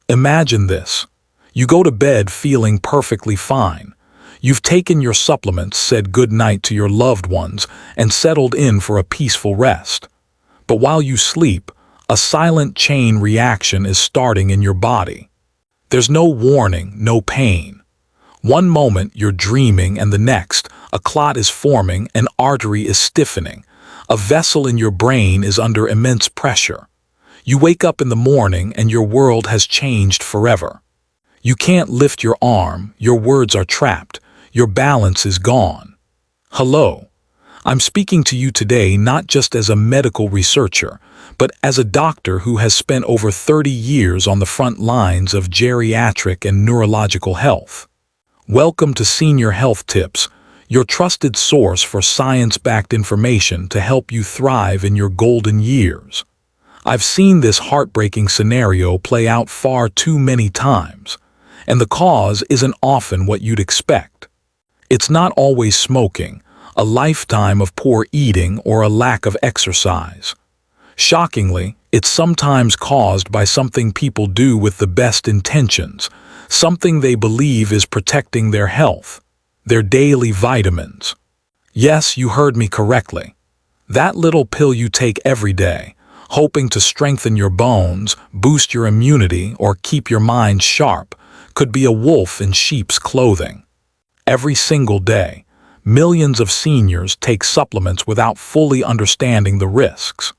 Imagine this. You go to bed feeling perfectly fine. You've taken your supplements, said goodnight to your loved ones, and settled in for a peaceful rest. But while you sleep, a silent chain reaction is starting in your body. There's no warning, no pain. One moment you're dreaming and the next, a clot is forming, an artery is stiffening. A vessel in your brain is under immense pressure. You wake up in the morning and your world has changed forever. You can't lift your arm, your words are trapped, your balance is gone. Hello. I'm speaking to you today not just as a medical researcher, but as a doctor who has spent over 30 years on the front lines of geriatric and neurological health. Welcome to Senior Health Tips, your trusted source for science-backed information to help you thrive in your golden years. I've seen this heartbreaking scenario play out far too many times, and the cause isn't often what you'd expect. It's not always smoking, a lifetime of poor eating, or a lack of exercise. Shockingly, it's sometimes caused by something people do with the best intentions, something they believe is protecting their health, their daily vitamins. Yes, you heard me correctly. That little pill you take every day, hoping to strengthen your bones, boost your immunity, or keep your mind sharp, could be a wolf in sheep's clothing. Every single day, millions of seniors take supplements without fully understanding the risks.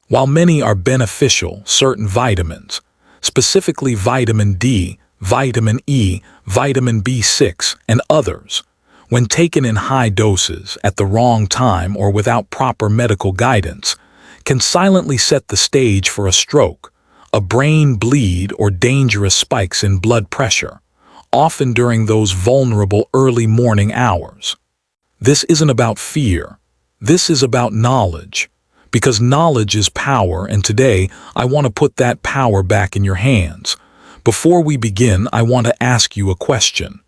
While many are beneficial, certain vitamins, specifically vitamin D, vitamin E, vitamin B6, and others, when taken in high doses at the wrong time or without proper medical guidance, can silently set the stage for a stroke, a brain bleed, or dangerous spikes in blood pressure, often during those vulnerable early morning hours. This isn't about fear. This is about knowledge. Because knowledge is power, and today I want to put that power back in your hands. Before we begin, I want to ask you a question.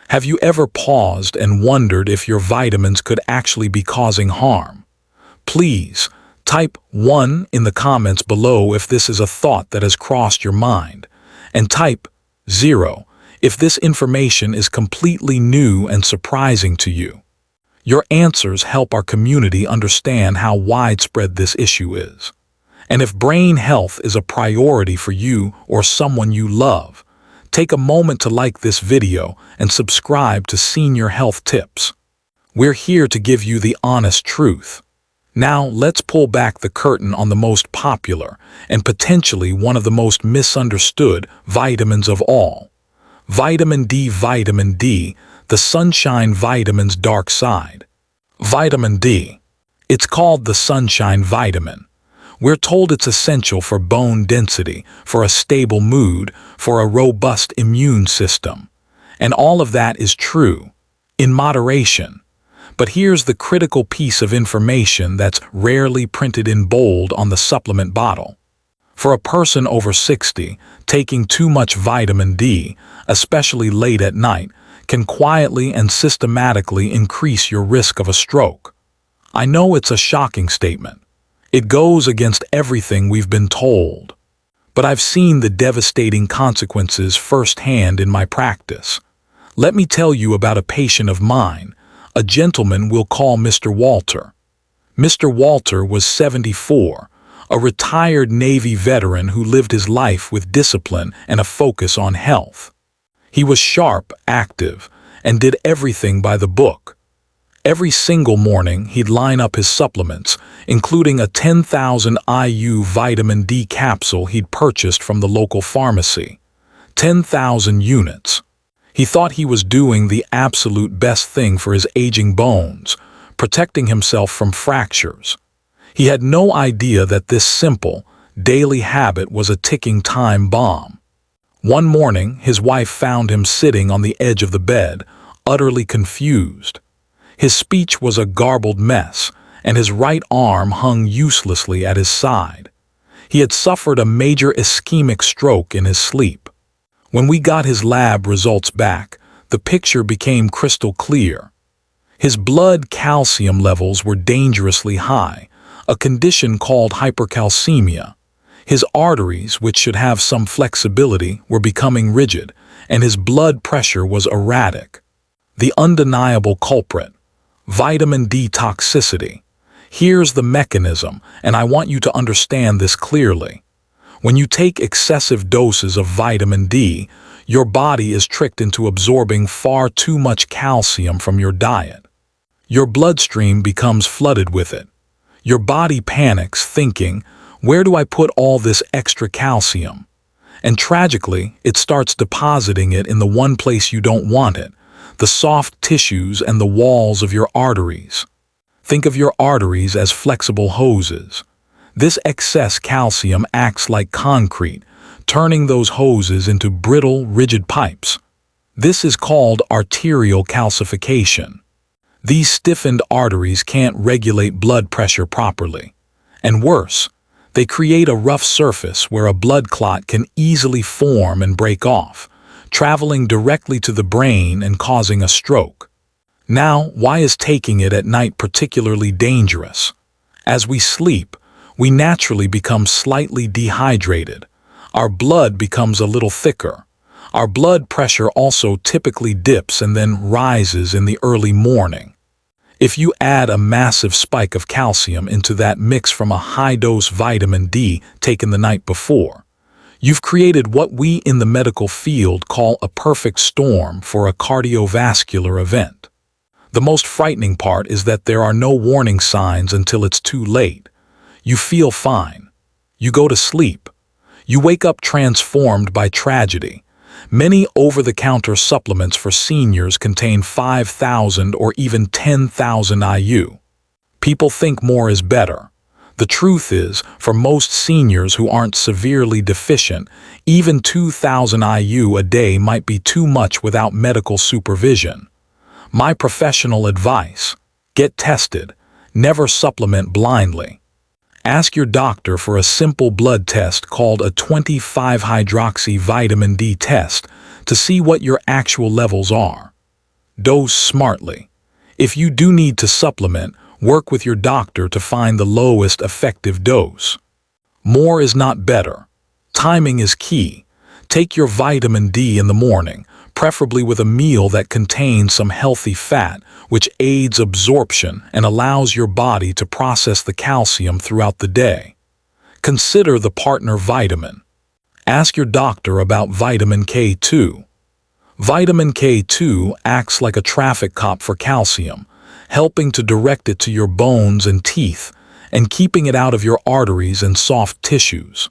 Have you ever paused and wondered if your vitamins could actually be causing harm? Please, type 1 in the comments below if this is a thought that has crossed your mind, and type 0 if this information is completely new and surprising to you. Your answers help our community understand how widespread this issue is. And if brain health is a priority for you or someone you love, take a moment to like this video and subscribe to Senior Health Tips. We're here to give you the honest truth. Now let's pull back the curtain on the most popular and potentially one of the most misunderstood vitamins of all. Vitamin D. Vitamin D, the sunshine vitamin's dark side. Vitamin D. It's called the sunshine vitamin. We're told it's essential for bone density, for a stable mood, for a robust immune system. And all of that is true, in moderation. But here's the critical piece of information that's rarely printed in bold on the supplement bottle. For a person over 60, taking too much vitamin D, especially late at night, can quietly and systematically increase your risk of a stroke. I know it's a shocking statement. It goes against everything we've been told. But I've seen the devastating consequences firsthand in my practice. Let me tell you about a patient of mine, a gentleman we'll call Mr. Walter. Mr. Walter was 74, a retired Navy veteran who lived his life with discipline and a focus on health. He was sharp, active, and did everything by the book. Every single morning, he'd line up his supplements, including a 10,000 IU vitamin D capsule he'd purchased from the local pharmacy. 10,000 units. He thought he was doing the absolute best thing for his aging bones, protecting himself from fractures. He had no idea that this simple, daily habit was a ticking time bomb. One morning, his wife found him sitting on the edge of the bed, utterly confused. His speech was a garbled mess, and his right arm hung uselessly at his side. He had suffered a major ischemic stroke in his sleep. When we got his lab results back, the picture became crystal clear. His blood calcium levels were dangerously high, a condition called hypercalcemia. His arteries, which should have some flexibility, were becoming rigid, and his blood pressure was erratic. The undeniable culprit: vitamin D toxicity. Here's the mechanism, and I want you to understand this clearly. When you take excessive doses of vitamin D, your body is tricked into absorbing far too much calcium from your diet. Your bloodstream becomes flooded with it. Your body panics, thinking, "Where do I put all this extra calcium?" And tragically, it starts depositing it in the one place you don't want it: the soft tissues and the walls of your arteries. Think of your arteries as flexible hoses. This excess calcium acts like concrete, turning those hoses into brittle, rigid pipes. This is called arterial calcification. These stiffened arteries can't regulate blood pressure properly. And worse, they create a rough surface where a blood clot can easily form and break off, traveling directly to the brain and causing a stroke. Now, why is taking it at night particularly dangerous? As we sleep, we naturally become slightly dehydrated. Our blood becomes a little thicker. Our blood pressure also typically dips and then rises in the early morning. If you add a massive spike of calcium into that mix from a high-dose vitamin D taken the night before, you've created what we in the medical field call a perfect storm for a cardiovascular event. The most frightening part is that there are no warning signs until it's too late. You feel fine. You go to sleep. You wake up transformed by tragedy. Many over-the-counter supplements for seniors contain 5,000 or even 10,000 IU. People think more is better. The truth is, for most seniors who aren't severely deficient, even 2,000 IU a day might be too much without medical supervision. My professional advice: get tested. Never supplement blindly. Ask your doctor for a simple blood test called a 25-hydroxy vitamin D test to see what your actual levels are. Dose smartly. If you do need to supplement, work with your doctor to find the lowest effective dose. More is not better. Timing is key. Take your vitamin D in the morning, preferably with a meal that contains some healthy fat, which aids absorption and allows your body to process the calcium throughout the day. Consider the partner vitamin. Ask your doctor about vitamin K2. Vitamin K2 acts like a traffic cop for calcium, helping to direct it to your bones and teeth, and keeping it out of your arteries and soft tissues.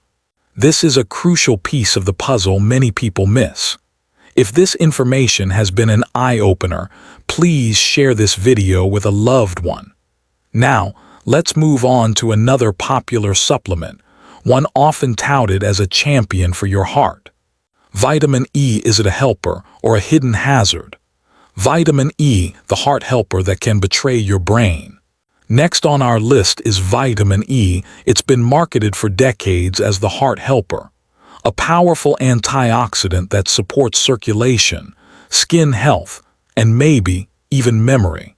This is a crucial piece of the puzzle many people miss. If this information has been an eye-opener, please share this video with a loved one. Now, let's move on to another popular supplement, one often touted as a champion for your heart. Vitamin E. Is it a helper or a hidden hazard? Vitamin E, the heart helper that can betray your brain. Next on our list is vitamin E. It's been marketed for decades as the heart helper, a powerful antioxidant that supports circulation, skin health, and maybe even memory.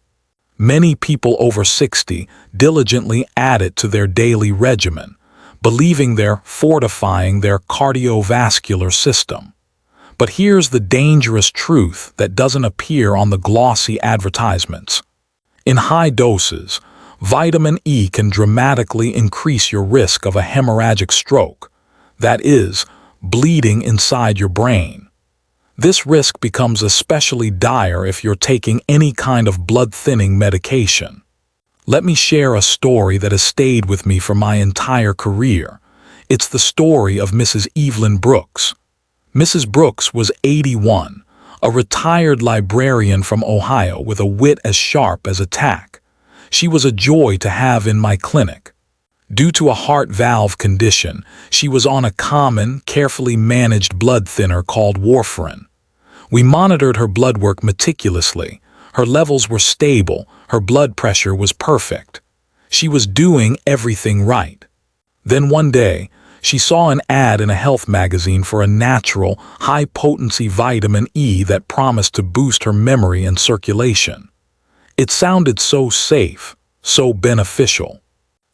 Many people over 60 diligently add it to their daily regimen, believing they're fortifying their cardiovascular system. But here's the dangerous truth that doesn't appear on the glossy advertisements. In high doses, vitamin E can dramatically increase your risk of a hemorrhagic stroke, that is, bleeding inside your brain. This risk becomes especially dire if you're taking any kind of blood-thinning medication. Let me share a story that has stayed with me for my entire career. It's the story of Mrs. Evelyn Brooks. Mrs. Brooks was 81, a retired librarian from Ohio with a wit as sharp as a tack. She was a joy to have in my clinic. Due to a heart valve condition, she was on a common, carefully managed blood thinner called warfarin. We monitored her blood work meticulously. Her levels were stable, her blood pressure was perfect. She was doing everything right. Then one day, she saw an ad in a health magazine for a natural, high-potency vitamin E that promised to boost her memory and circulation. It sounded so safe, so beneficial.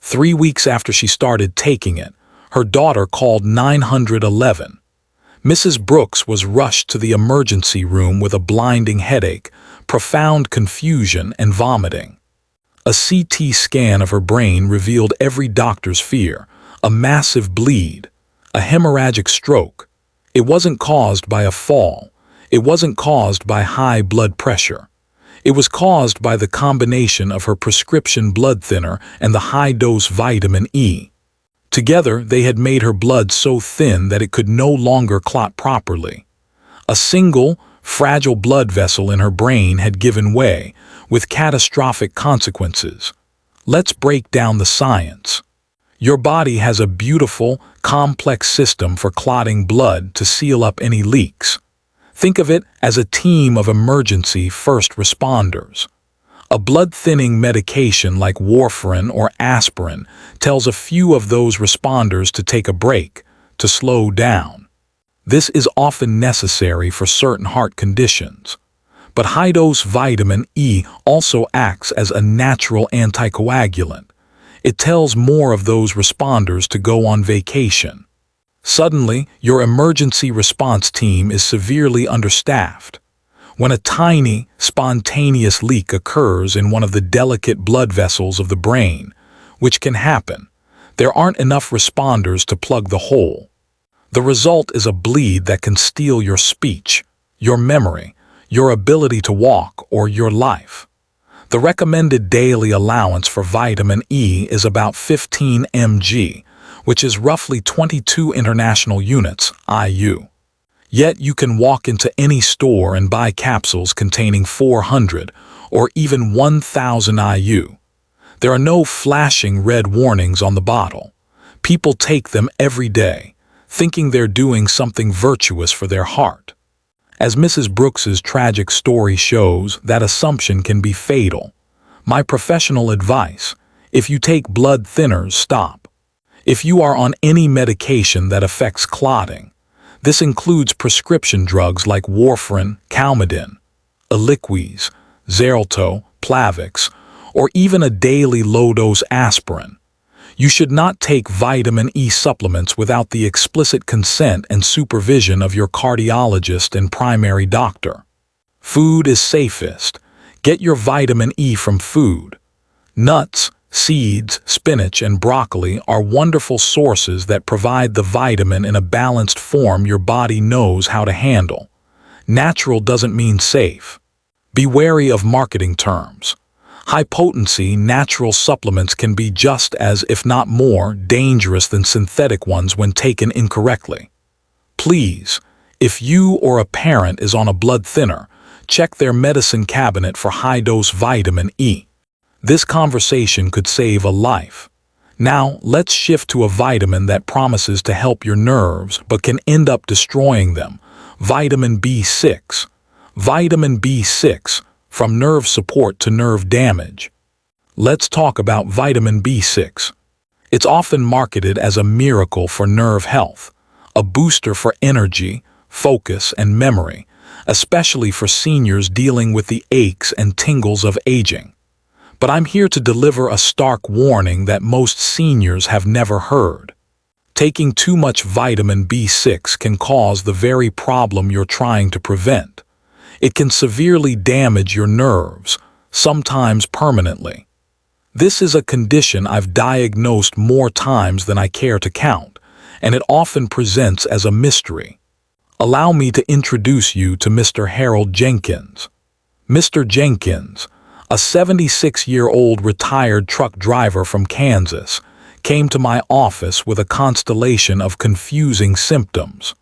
3 weeks after she started taking it, Her daughter called 911. Mrs. Brooks was rushed to the emergency room with a blinding headache, profound confusion, and vomiting. A CT scan of her brain revealed every doctor's fear: a massive bleed, a hemorrhagic stroke. It wasn't caused by a fall. It wasn't caused by high blood pressure. It was caused by the combination of her prescription blood thinner and the high-dose vitamin E. Together, they had made her blood so thin that it could no longer clot properly. A single, fragile blood vessel in her brain had given way, with catastrophic consequences. Let's break down the science. Your body has a beautiful, complex system for clotting blood to seal up any leaks. Think of it as a team of emergency first responders. A blood-thinning medication like warfarin or aspirin tells a few of those responders to take a break, to slow down. This is often necessary for certain heart conditions. But high-dose vitamin E also acts as a natural anticoagulant. It tells more of those responders to go on vacation. Suddenly, your emergency response team is severely understaffed. When a tiny, spontaneous leak occurs in one of the delicate blood vessels of the brain, which can happen, there aren't enough responders to plug the hole. The result is a bleed that can steal your speech, your memory, your ability to walk, or your life. The recommended daily allowance for vitamin E is about 15 mg, which is roughly 22 international units, IU. Yet you can walk into any store and buy capsules containing 400 or even 1,000 IU. There are no flashing red warnings on the bottle. People take them every day, thinking they're doing something virtuous for their heart. As Mrs. Brooks's tragic story shows, that assumption can be fatal. My professional advice: if you take blood thinners, stop. If you are on any medication that affects clotting, this includes prescription drugs like warfarin, Calmidin, Eliquis, Xarelto, Plavix, or even a daily low-dose aspirin. You should not take vitamin E supplements without the explicit consent and supervision of your cardiologist and primary doctor. Food is safest. Get your vitamin E from food. Nuts, seeds, spinach, and broccoli are wonderful sources that provide the vitamin in a balanced form your body knows how to handle. Natural doesn't mean safe. Be wary of marketing terms. High-potency natural supplements can be just as, if not more, dangerous than synthetic ones when taken incorrectly. Please, if you or a parent is on a blood thinner, check their medicine cabinet for high-dose vitamin E. This conversation could save a life. Now, let's shift to a vitamin that promises to help your nerves but can end up destroying them: vitamin B6. Vitamin B6, from nerve support to nerve damage. Let's talk about vitamin B6. It's often marketed as a miracle for nerve health, a booster for energy, focus, and memory, especially for seniors dealing with the aches and tingles of aging. But I'm here to deliver a stark warning that most seniors have never heard. Taking too much vitamin B6 can cause the very problem you're trying to prevent. It can severely damage your nerves, sometimes permanently. This is a condition I've diagnosed more times than I care to count, and it often presents as a mystery. Allow me to introduce you to Mr. Harold Jenkins. Mr. Jenkins, a 76-year-old retired truck driver from Kansas, came to my office with a constellation of confusing symptoms.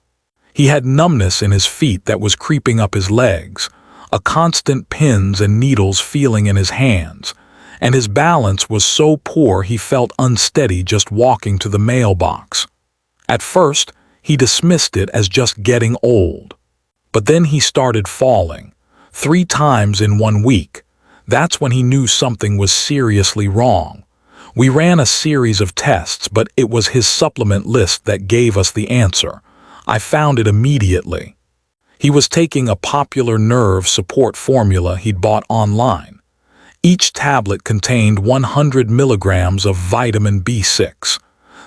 He had numbness in his feet that was creeping up his legs, a constant pins and needles feeling in his hands, and his balance was so poor he felt unsteady just walking to the mailbox. At first, he dismissed it as just getting old. But then he started falling, 3 times in 1 week. That's when he knew something was seriously wrong. We ran a series of tests, but it was his supplement list that gave us the answer. I found it immediately. He was taking a popular nerve support formula he'd bought online. Each tablet contained 100 milligrams of vitamin B6.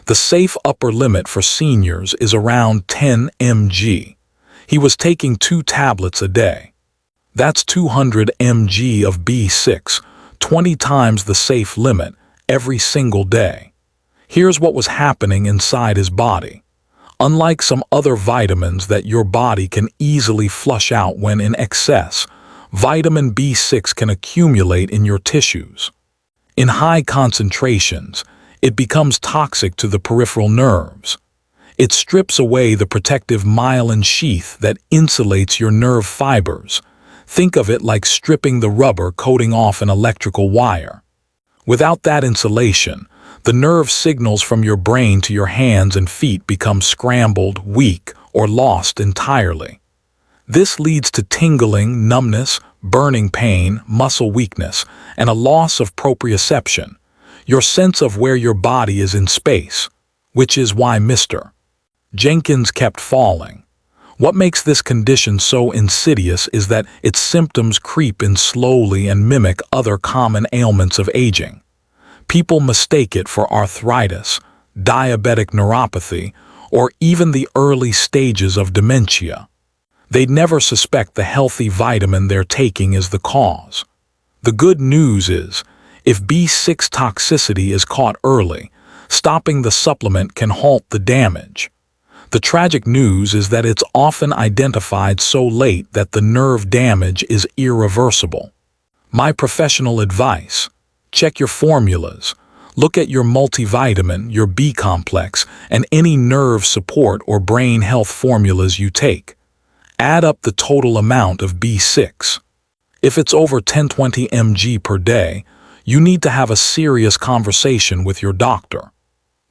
The safe upper limit for seniors is around 10 mg. He was taking 2 tablets a day. That's 200 mg of B6, 20 times the safe limit, every single day. Here's what was happening inside his body. Unlike some other vitamins that your body can easily flush out when in excess, vitamin B6 can accumulate in your tissues. In high concentrations, it becomes toxic to the peripheral nerves. It strips away the protective myelin sheath that insulates your nerve fibers. Think of it like stripping the rubber coating off an electrical wire. Without that insulation, the nerve signals from your brain to your hands and feet become scrambled, weak, or lost entirely. This leads to tingling, numbness, burning pain, muscle weakness, and a loss of proprioception, your sense of where your body is in space, which is why Mr. Jenkins kept falling. What makes this condition so insidious is that its symptoms creep in slowly and mimic other common ailments of aging. People mistake it for arthritis, diabetic neuropathy, or even the early stages of dementia. They'd never suspect the healthy vitamin they're taking is the cause. The good news is, if B6 toxicity is caught early, stopping the supplement can halt the damage. The tragic news is that it's often identified so late that the nerve damage is irreversible. My professional advice: check your formulas. Look at your multivitamin, your B complex, and any nerve support or brain health formulas you take. Add up the total amount of B6. If it's over 10-20 mg per day, you need to have a serious conversation with your doctor.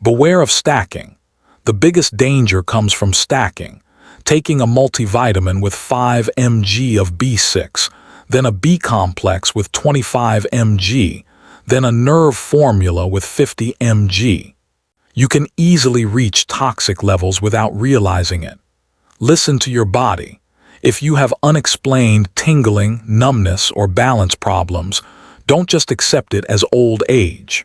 Beware of stacking. The biggest danger comes from stacking, taking a multivitamin with 5 mg of B6, then a B complex with 25 mg, then a nerve formula with 50 mg. You can easily reach toxic levels without realizing it. Listen to your body. If you have unexplained tingling, numbness, or balance problems, don't just accept it as old age.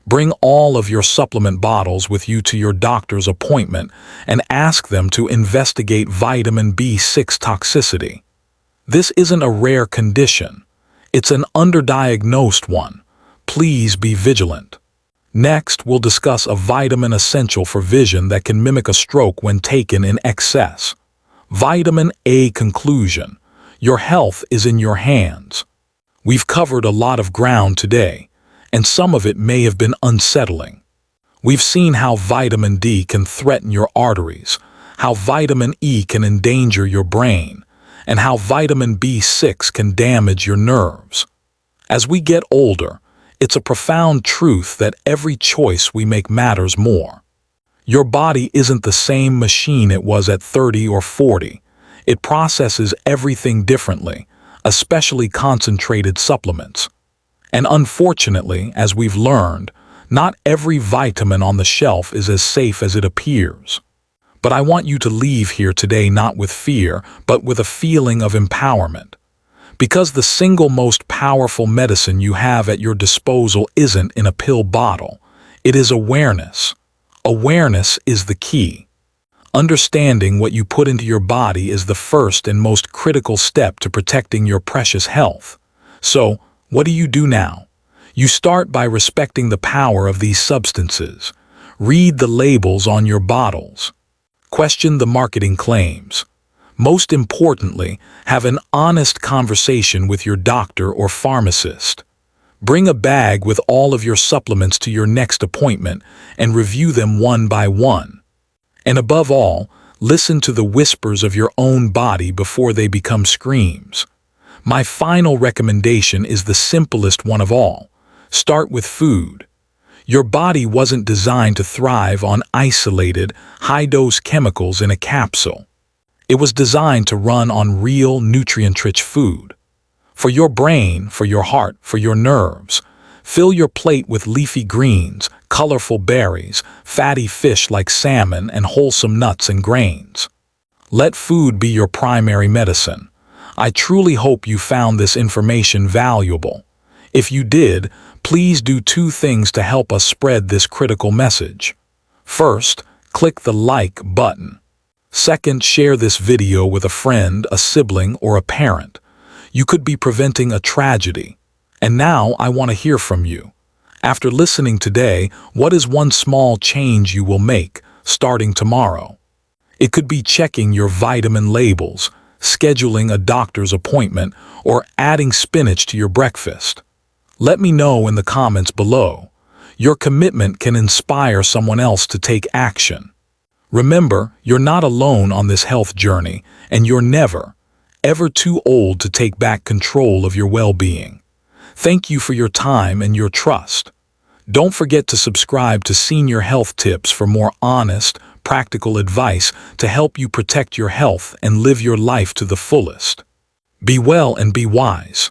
Bring all of your supplement bottles with you to your doctor's appointment and ask them to investigate vitamin B6 toxicity. This isn't a rare condition. It's an underdiagnosed one. Please be vigilant. Next, we'll discuss a vitamin essential for vision that can mimic a stroke when taken in excess. Vitamin A. Conclusion: your health is in your hands. We've covered a lot of ground today, and some of it may have been unsettling. We've seen how vitamin D can threaten your arteries, how vitamin E can endanger your brain, and how vitamin B6 can damage your nerves. As we get older, it's a profound truth that every choice we make matters more. Your body isn't the same machine it was at 30 or 40. It processes everything differently, especially concentrated supplements. And unfortunately, as we've learned, not every vitamin on the shelf is as safe as it appears. But I want you to leave here today not with fear, but with a feeling of empowerment. Because the single most powerful medicine you have at your disposal isn't in a pill bottle. It is awareness. Awareness is the key. Understanding what you put into your body is the first and most critical step to protecting your precious health. So, what do you do now? You start by respecting the power of these substances. Read the labels on your bottles. Question the marketing claims. Most importantly, have an honest conversation with your doctor or pharmacist. Bring a bag with all of your supplements to your next appointment and review them one by one. And above all, listen to the whispers of your own body before they become screams. My final recommendation is the simplest one of all. Start with food. Your body wasn't designed to thrive on isolated, high-dose chemicals in a capsule. It was designed to run on real, nutrient-rich food. For your brain, for your heart, for your nerves, fill your plate with leafy greens, colorful berries, fatty fish like salmon, and wholesome nuts and grains. Let food be your primary medicine. I truly hope you found this information valuable. If you did, please do 2 things to help us spread this critical message. First, click the like button. Second, share this video with a friend, a sibling, or a parent. You could be preventing a tragedy. And now I want to hear from you. After listening today, what is one small change you will make, starting tomorrow? It could be checking your vitamin labels, scheduling a doctor's appointment, or adding spinach to your breakfast. Let me know in the comments below. Your commitment can inspire someone else to take action. Remember, you're not alone on this health journey, and you're never, ever too old to take back control of your well-being. Thank you for your time and your trust. Don't forget to subscribe to Senior Health Tips for more honest, practical advice to help you protect your health and live your life to the fullest. Be well and be wise.